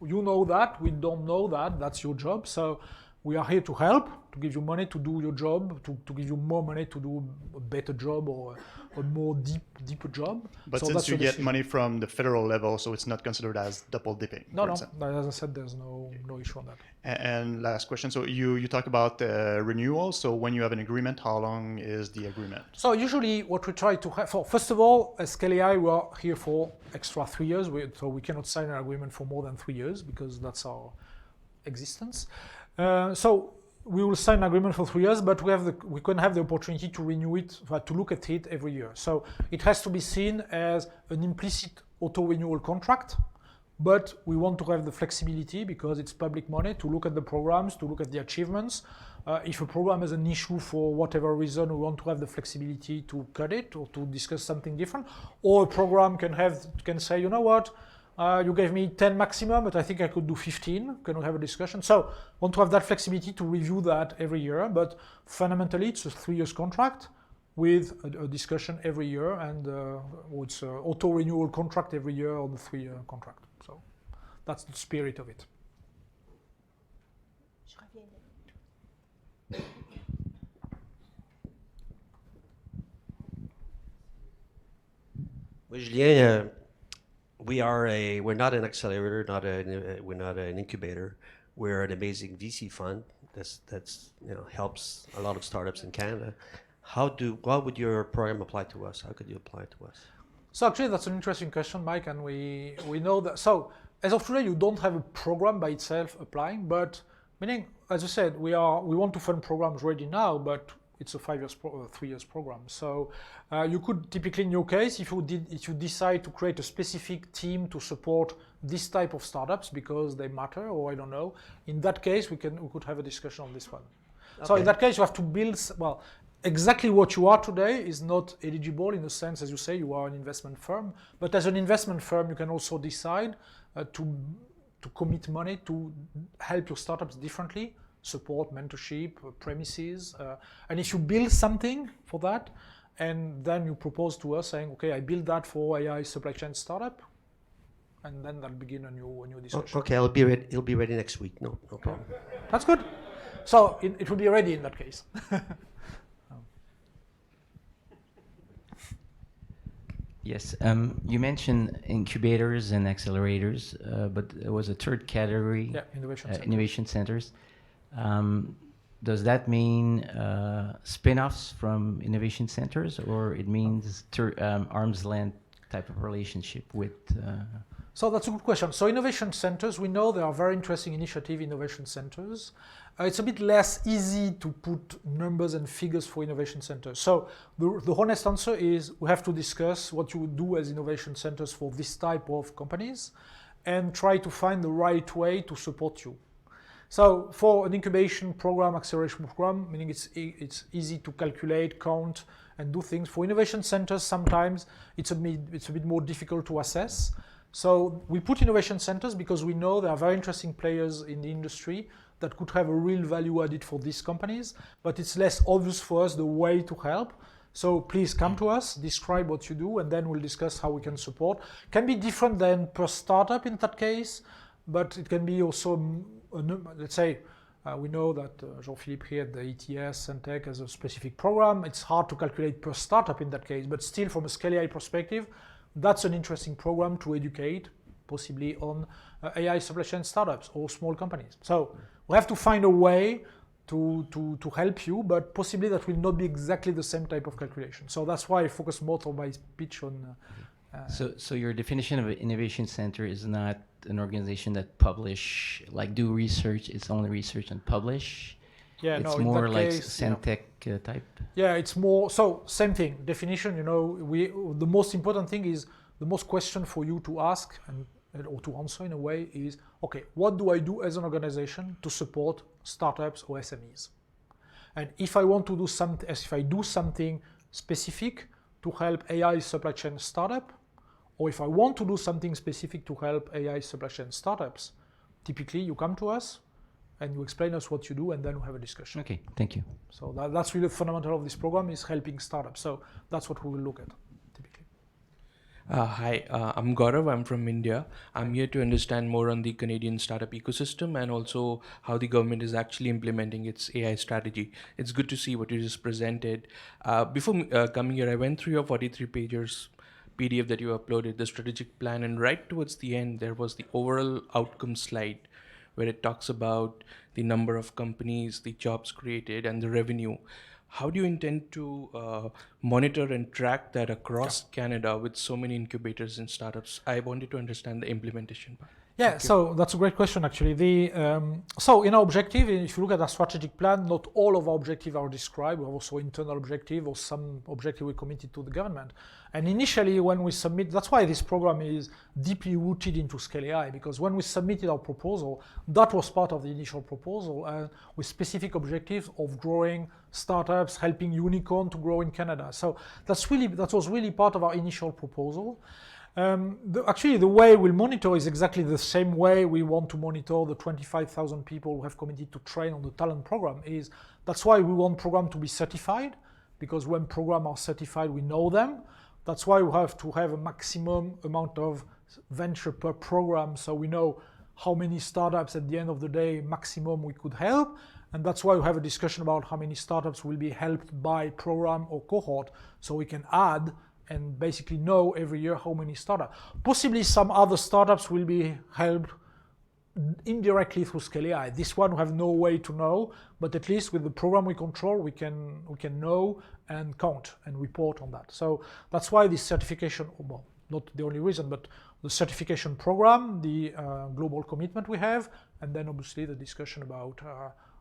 You know that, we don't know that, that's your job. So we are here to help, to give you money to do your job, to give you more money to do a better job or a more deeper job. But so since you get decision. money from the federal level, so it's not considered as double dipping. No, as I said, there's no issue on that. And last question, so you talk about renewal, so when you have an agreement, how long is the agreement? So usually what we try to have, first of all, as ScaleAI, we are here for extra 3 years, so we cannot sign an agreement for more than 3 years because that's our existence. So we will sign an agreement for 3 years, but we can have the opportunity to renew it, to look at it every year. So it has to be seen as an implicit auto-renewal contract, but we want to have the flexibility because it's public money to look at the programs, to look at the achievements. If a program has an issue for whatever reason, we want to have the flexibility to cut it or to discuss something different. Or a program can say, you know what, you gave me 10 maximum, but I think I could do 15. Can we have a discussion? So want to have that flexibility to review that every year, but fundamentally it's a 3 years contract with a discussion every year, and it's an auto-renewal contract every year on the 3-year contract. So that's the spirit of it. Oui, Julien, we're not an accelerator, we're not an incubator. We're an amazing VC fund that's helps a lot of startups in Canada. What would your program apply to us? How could you apply it to us? So actually, that's an interesting question, Mike, and we know that. So as of today, you don't have a program by itself applying, but meaning, as I said, we want to fund programs ready now, but it's a 3 years program. So you could typically, in your case, if you decide to create a specific team to support this type of startups because they matter, or I don't know, in that case we could have a discussion on this one. Okay. So in that case, you have to build. Well, exactly what you are today is not eligible in the sense, as you say, you are an investment firm. But as an investment firm, you can also decide to commit money to help your startups differently. Support, mentorship, premises, and if you build something for that, and then you propose to us saying, okay, I build that for AI supply chain startup, and then that'll begin a new discussion. Okay, it'll be ready next week. No problem. That's good. So it will be ready in that case. Yes, you mentioned incubators and accelerators, but there was a third category, innovation centers. Does that mean spin-offs from innovation centers, or it means arm's length type of relationship with? So that's a good question. So innovation centers, we know there are very interesting innovation centers. It's a bit less easy to put numbers and figures for innovation centers. So the honest answer is we have to discuss what you would do as innovation centers for this type of companies and try to find the right way to support you. So for an incubation program, acceleration program, meaning it's easy to calculate, count, and do things. For innovation centers, sometimes it's a bit more difficult to assess. So we put innovation centers because we know there are very interesting players in the industry that could have a real value added for these companies, but it's less obvious for us the way to help. So please come to us, describe what you do, and then we'll discuss how we can support. Can be different than per startup in that case, but it can be also, let's say, we know that Jean-Philippe here at the ETS and Tech has a specific program. It's hard to calculate per startup in that case, but still from a ScaleAI perspective, that's an interesting program to educate, possibly on AI supply chain startups or small companies. So we have to find a way to help you, but possibly that will not be exactly the same type of calculation. So that's why I focus more on my pitch on So your definition of an innovation center is not an organization that publish, like do research, it's only research and publish? Yeah, it's no, in more that like case, Centec type? Yeah, it's more, so same thing, definition, the most important thing is, the most question for you to ask or to answer in a way is, okay, what do I do as an organization to support startups or SMEs? And if I want to do something, if I do something specific to help AI supply chain startup, or if I want to do something specific to help AI supply chain startups, typically you come to us and you explain us what you do, and then we have a discussion. Okay, thank you. So that's really the fundamental of this program, is helping startups. So that's what we will look at, typically. Hi, I'm Gaurav. I'm from India. I'm here to understand more on the Canadian startup ecosystem and also how the government is actually implementing its AI strategy. It's good to see what you just presented. Before coming here, I went through your 43 pages PDF that you uploaded, the strategic plan, and right towards the end, there was the overall outcome slide where it talks about the number of companies, the jobs created, and the revenue. How do you intend to monitor and track that across Canada with so many incubators and startups? I wanted to understand the implementation part. Yeah, so that's a great question, actually. So in our objective, if you look at our strategic plan, not all of our objectives are described. We have also internal objective or some objective we committed to the government. And initially, when we submit, that's why this program is deeply rooted into Scale AI, because when we submitted our proposal, that was part of the initial proposal with specific objectives of growing startups, helping unicorn to grow in Canada. So that was really part of our initial proposal. Actually, the way we'll monitor is exactly the same way we want to monitor the 25,000 people who have committed to train on the talent program. That's why we want program to be certified, because when programs are certified, we know them. That's why we have to have a maximum amount of venture per program, so we know how many startups at the end of the day maximum we could help. And that's why we have a discussion about how many startups will be helped by program or cohort, so we can add and basically know every year how many startups. Possibly some other startups will be helped indirectly through Scale AI. This one we have no way to know, but at least with the program we control, we can know and count and report on that. So that's why this certification, well, not the only reason, but the certification program, the global commitment we have, and then obviously the discussion about,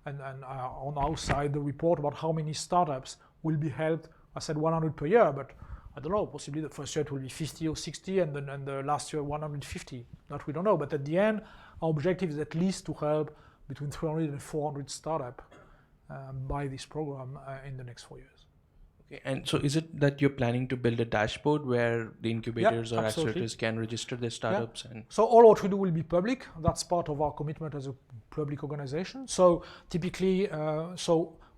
on our side, the report about how many startups will be helped. I said 100 per year, but I don't know, possibly the first year it will be 50 or 60, and the last year 150. That we don't know, but at the end, our objective is at least to help between 300 and 400 startups by this program in the next 4 years. Okay, and so is it that you're planning to build a dashboard where the incubators or accelerators can register their startups? And so all what we do will be public. That's part of our commitment as a public organization. So typically,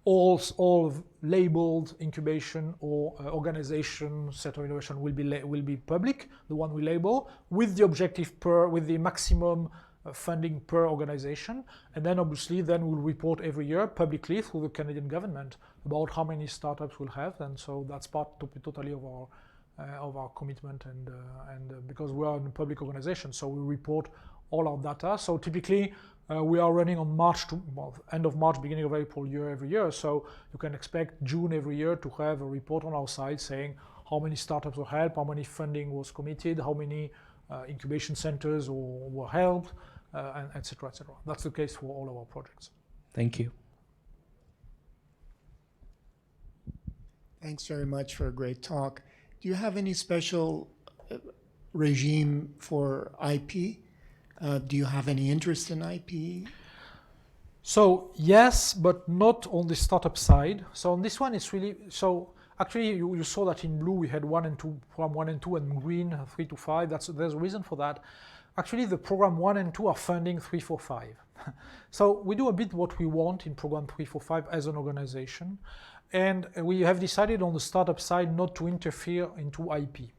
all labeled incubation or organization center innovation will be public, the one we label, with the objective with the maximum funding per organization, and then obviously we'll report every year publicly through the Canadian government about how many startups we'll have, and so that's part totally of our commitment, and because we are a public organization, so we report all our data. So typically we are running on end of March, beginning of April every year. So you can expect June every year to have a report on our site saying how many startups were helped, how many funding was committed, how many incubation centers were helped, and et cetera, et cetera. That's the case for all of our projects. Thank you. Thanks very much for a great talk. Do you have any special regime for IP? Do you have any interest in IP? So yes, but not on the startup side. So on this one, it's really, so actually you saw that in blue we had 1 and 2, program 1 and 2, and green 3 to 5. There's a reason for that. Actually, the program 1 and 2 are funding 3, 4, 5. So we do a bit what we want in program 3, 4, 5 as an organization. And we have decided on the startup side not to interfere into IP.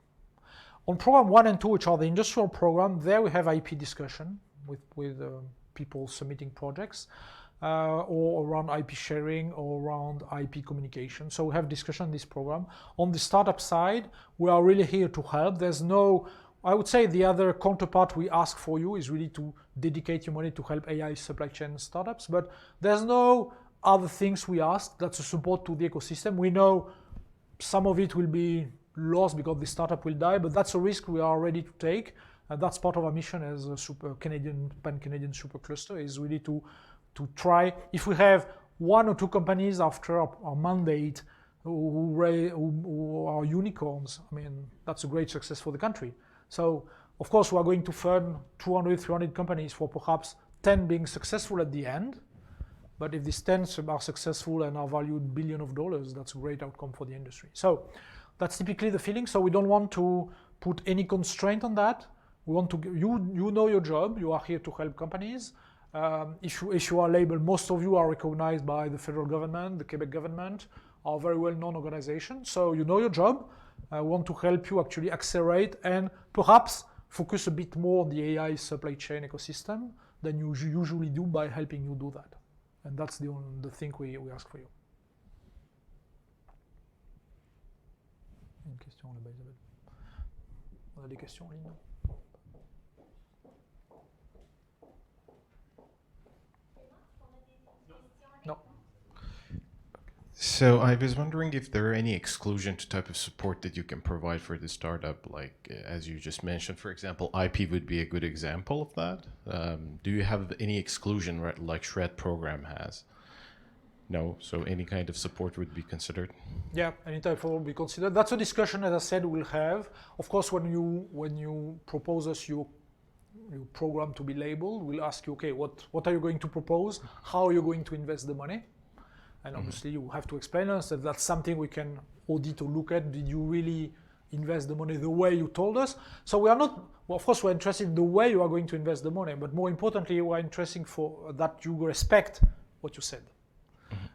On program 1 and 2, which are the industrial program, there we have IP discussion with people submitting projects, or around IP sharing or around IP communication. So we have discussion in this program. On the startup side, we are really here to help. There's no, I would say the other counterpart we ask for you is really to dedicate your money to help AI supply chain startups, but there's no other things we ask. That's a support to the ecosystem. We know some of it will be lost because the startup will die, but that's a risk we are ready to take. That's part of our mission as a pan-Canadian supercluster, is really to try, if we have 1 or 2 companies after our mandate who are unicorns, I mean, that's a great success for the country. So, of course, we are going to fund 200, 300 companies for perhaps 10 being successful at the end. But if these 10 are successful and are valued billions of dollars, that's a great outcome for the industry. So that's typically the feeling. So we don't want to put any constraint on that. We want to, you know your job. You are here to help companies. If you are labeled, most of you are recognized by the federal government, the Quebec government, are very well-known organizations. So you know your job. I want to help you actually accelerate and perhaps focus a bit more on the AI supply chain ecosystem than you usually do by helping you do that. And that's the thing we ask for you. Une question là-bas, Isabelle. On a des questions en ligne? No. So I was wondering if there are any exclusion to type of support that you can provide for the startup, like as you just mentioned, for example, IP would be a good example of that. Do you have any exclusion like SHRED program has? No, so any kind of support would be considered? Yeah, any type will be considered. That's a discussion, as I said, we'll have. Of course, when you propose us your program to be labeled, we'll ask you, okay, what are you going to propose? How are you going to invest the money? And obviously you have to explain us that that's something we can audit or look at. Did you really invest the money the way you told us? So we are not, well, of course we're interested in the way you are going to invest the money, but more importantly, we're interested for that you respect what you said.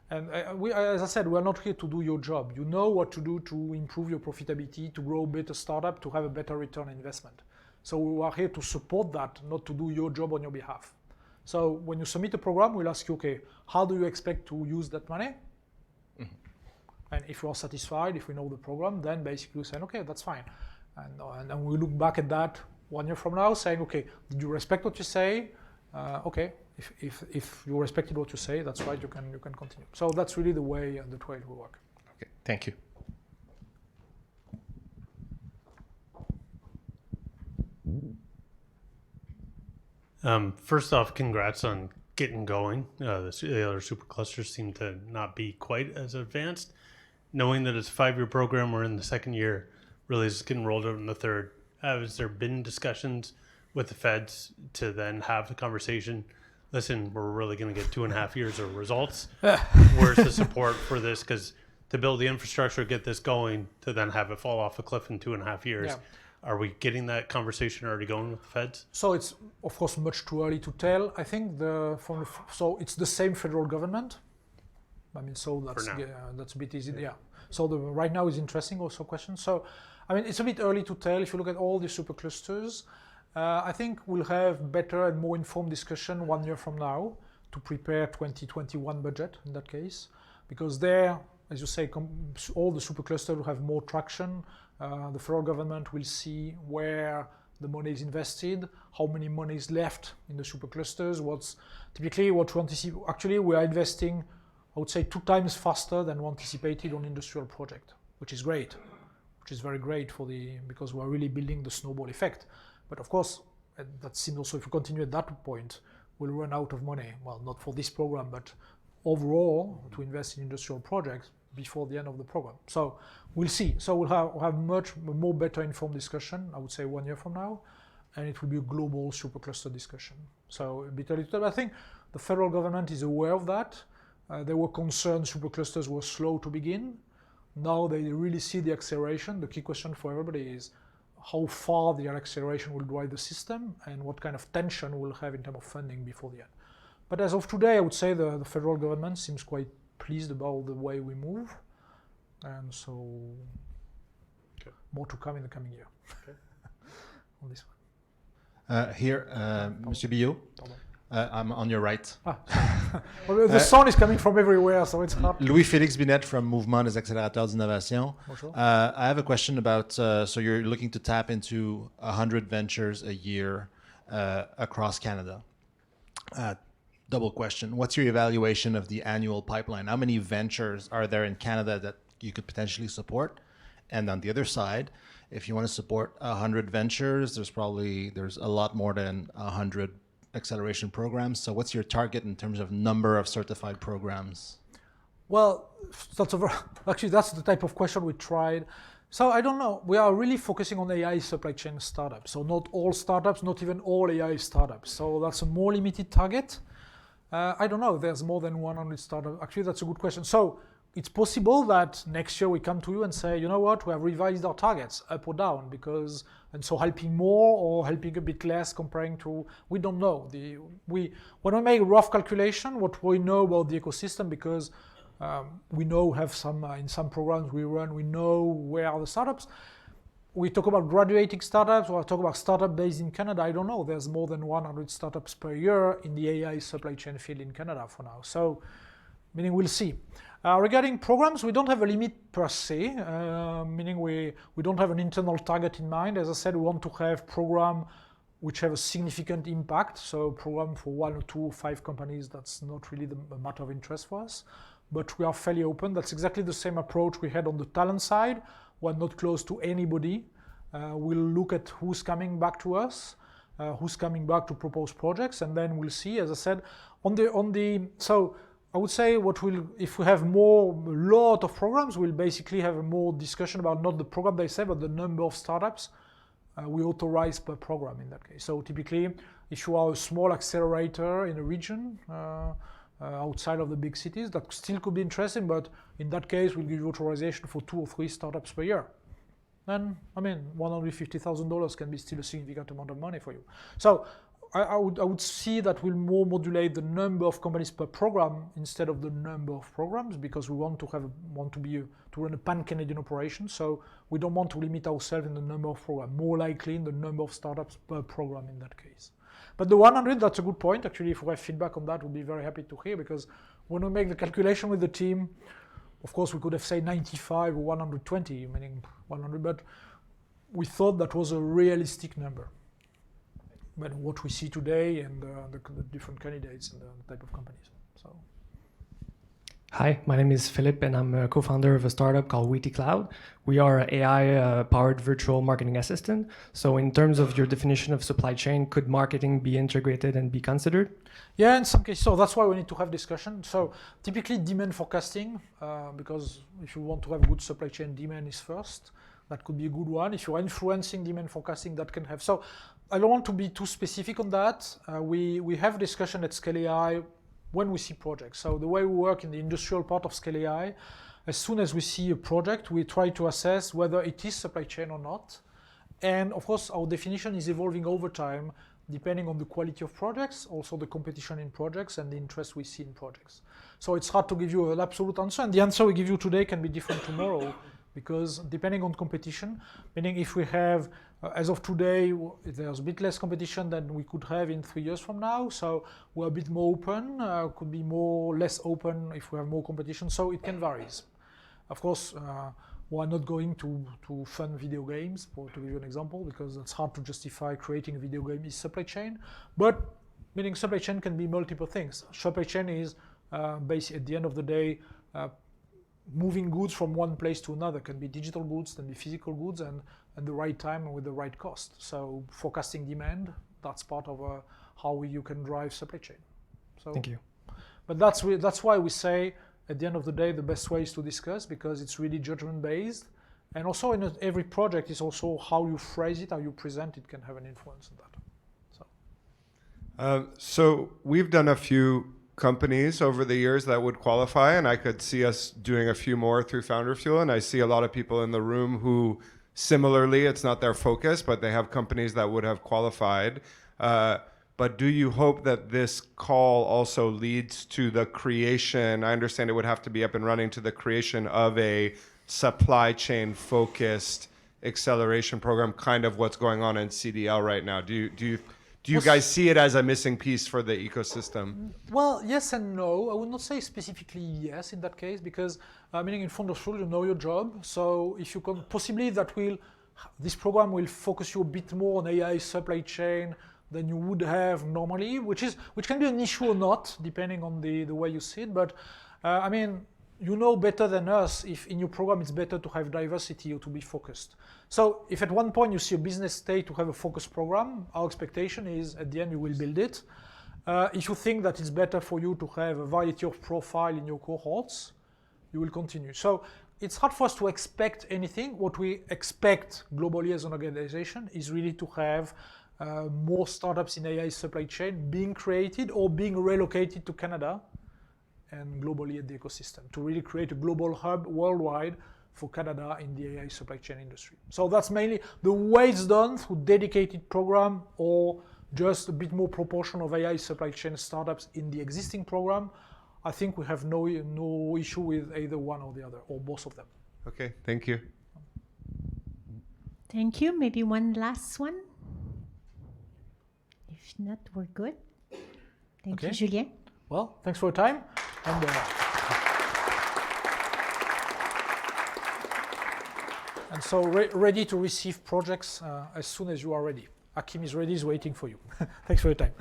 And as I said, we're not here to do your job. You know what to do to improve your profitability, to grow a better startup, to have a better return on investment. So we are here to support that, not to do your job on your behalf. So when you submit a program, we'll ask you, okay, how do you expect to use that money? And if you are satisfied, if we know the program, then basically we say, okay, that's fine. And then we look back at that 1 year from now saying, okay, did you respect what you say? Okay, if you respected what you say, that's right, you can continue. So that's really the way it will work. Okay, thank you. First off, congrats on getting going. The other superclusters seem to not be quite as advanced. Knowing that it's a 5-year program, we're in the 2nd year, really is getting rolled out in the 3rd. Has there been discussions with the feds to then have the conversation? Listen, we're really going to get 2.5 years of results. Where's the support for this? Because to build the infrastructure, get this going, to then have it fall off a cliff in 2.5 years. Yeah. Are we getting that conversation already going with the feds? So it's, of course, much too early to tell. I think so it's the same federal government. I mean, so that's a bit easy. Yeah. So right now is interesting also question. So, I mean, it's a bit early to tell. If you look at all the superclusters, I think we'll have better and more informed discussion 1 year from now to prepare 2021 budget in that case, because there, as you say, all the superclusters will have more traction. The federal government will see where the money is invested, how many money is left in the superclusters, what we anticipate. Actually, we are investing, I would say, 2 times faster than we anticipated on industrial project, which is great, which is very great because we are really building the snowball effect. But of course, that seems also, if we continue at that point, we'll run out of money. Well, not for this program, but overall to invest in industrial projects before the end of the program. So we'll see. So we'll have much more better informed discussion, I would say 1 year from now, and it will be a global supercluster discussion. So a bit early to tell. I think the federal government is aware of that. They were concerned superclusters were slow to begin. Now they really see the acceleration. The key question for everybody is how far the acceleration will drive the system and what kind of tension we'll have in terms of funding before the end. But as of today, I would say the federal government seems quite pleased about the way we move, and so more to come in the coming year. On this one. Here, Mr. Billot, I'm on your right. Well, the sound is coming from everywhere, so it's hard. Louis-Félix Binet from Mouvement des accélérateurs d'innovation. I have a question about, so you're looking to tap into 100 ventures a year across Canada. Double question. What's your evaluation of the annual pipeline? How many ventures are there in Canada that you could potentially support? And on the other side, if you want to support 100 ventures, there's a lot more than 100 acceleration programs. So what's your target in terms of number of certified programs? Well, actually, that's the type of question we tried. So I don't know. We are really focusing on AI supply chain startups. So not all startups, not even all AI startups. So that's a more limited target. I don't know if there's more than 100 startups. Actually, that's a good question. So it's possible that next year we come to you and say, you know what, we have revised our targets up or down because, and so helping more or helping a bit less comparing to, we don't know. When we make a rough calculation, what we know about the ecosystem, because we know have some, in some programs we run, we know where are the startups. We talk about graduating startups or talk about startup based in Canada. I don't know. There's more than 100 startups per year in the AI supply chain field in Canada for now. So, meaning we'll see. Regarding programs, we don't have a limit per se, meaning we don't have an internal target in mind. As I said, we want to have programs which have a significant impact. So program for 1 or 2 or 5 companies, that's not really a matter of interest for us. But we are fairly open. That's exactly the same approach we had on the talent side. We're not close to anybody. We'll look at who's coming back to us, who's coming back to propose projects, and then we'll see. As I said, so I would say if we have a lot of programs, we'll basically have a more discussion about not the program they say, but the number of startups we authorize per program in that case. So typically, if you are a small accelerator in a region, outside of the big cities, that still could be interesting, but in that case, we'll give you authorization for 2 or 3 startups per year. And I mean, $150,000 can be still a significant amount of money for you. So I would see that we'll more modulate the number of companies per program instead of the number of programs, because we want to run a pan-Canadian operation. So we don't want to limit ourselves in the number of programs, more likely in the number of startups per program in that case. But the 100, that's a good point. Actually, if we have feedback on that, we'll be very happy to hear, because when we make the calculation with the team, of course, we could have said 95 or 120, meaning 100, but we thought that was a realistic number. But what we see today and the different candidates and the type of companies. So. Hi, my name is Philip, and I'm a co-founder of a startup called Wheaty Cloud. We are an AI-powered virtual marketing assistant. So in terms of your definition of supply chain, could marketing be integrated and be considered? Yeah, in some cases. So that's why we need to have discussion. So typically demand forecasting, because if you want to have good supply chain, demand is first. That could be a good one. If you're influencing demand forecasting, that can have. So I don't want to be too specific on that. We have discussion at Scale AI when we see projects. So the way we work in the industrial part of Scale AI, as soon as we see a project, we try to assess whether it is supply chain or not. And of course, our definition is evolving over time, depending on the quality of projects, also the competition in projects and the interest we see in projects. So it's hard to give you an absolute answer. And the answer we give you today can be different tomorrow, because depending on competition, meaning if we have, as of today, there's a bit less competition than we could have in 3 years from now. So we're a bit more open, could be less open if we have more competition. So it can vary. Of course, we're not going to fund video games, to give you an example, because it's hard to justify creating a video game is supply chain. But meaning supply chain can be multiple things. Supply chain is basically, at the end of the day, moving goods from one place to another. Can be digital goods, can be physical goods, and the right time and with the right cost. So forecasting demand, that's part of how you can drive supply chain. So, thank you. But that's why we say, at the end of the day, the best way is to discuss, because it's really judgment-based. And also in every project is also how you phrase it, how you present it can have an influence on that. So we've done a few companies over the years that would qualify, and I could see us doing a few more through Founder Fuel, and I see a lot of people in the room who similarly, it's not their focus, but they have companies that would have qualified. But do you hope that this call also leads to the creation, I understand it would have to be up and running, to the creation of a supply chain focused acceleration program, kind of what's going on in CDL right now? Do you guys see it as a missing piece for the ecosystem? Well, yes and no. I would not say specifically yes in that case, because meaning in Founder Fuel, you know your job. So if you can possibly this program will focus you a bit more on AI supply chain than you would have normally, which can be an issue or not, depending on the way you see it. But I mean, you know better than us if in your program it's better to have diversity or to be focused. So if at one point you see a business state to have a focused program, our expectation is at the end you will build it. If you think that it's better for you to have a variety of profile in your cohorts, you will continue. So it's hard for us to expect anything. What we expect globally as an organization is really to have more startups in AI supply chain being created or being relocated to Canada and globally at the ecosystem to really create a global hub worldwide for Canada in the AI supply chain industry. So that's mainly the way it's done through dedicated program or just a bit more proportion of AI supply chain startups in the existing program. I think we have no issue with either one or the other or both of them. Okay, thank you. Thank you. Maybe one last one. If not, we're good. Thank you, Julien. Well, thanks for your time. And so ready to receive projects as soon as you are ready. Akim is ready, is waiting for you. Thanks for your time.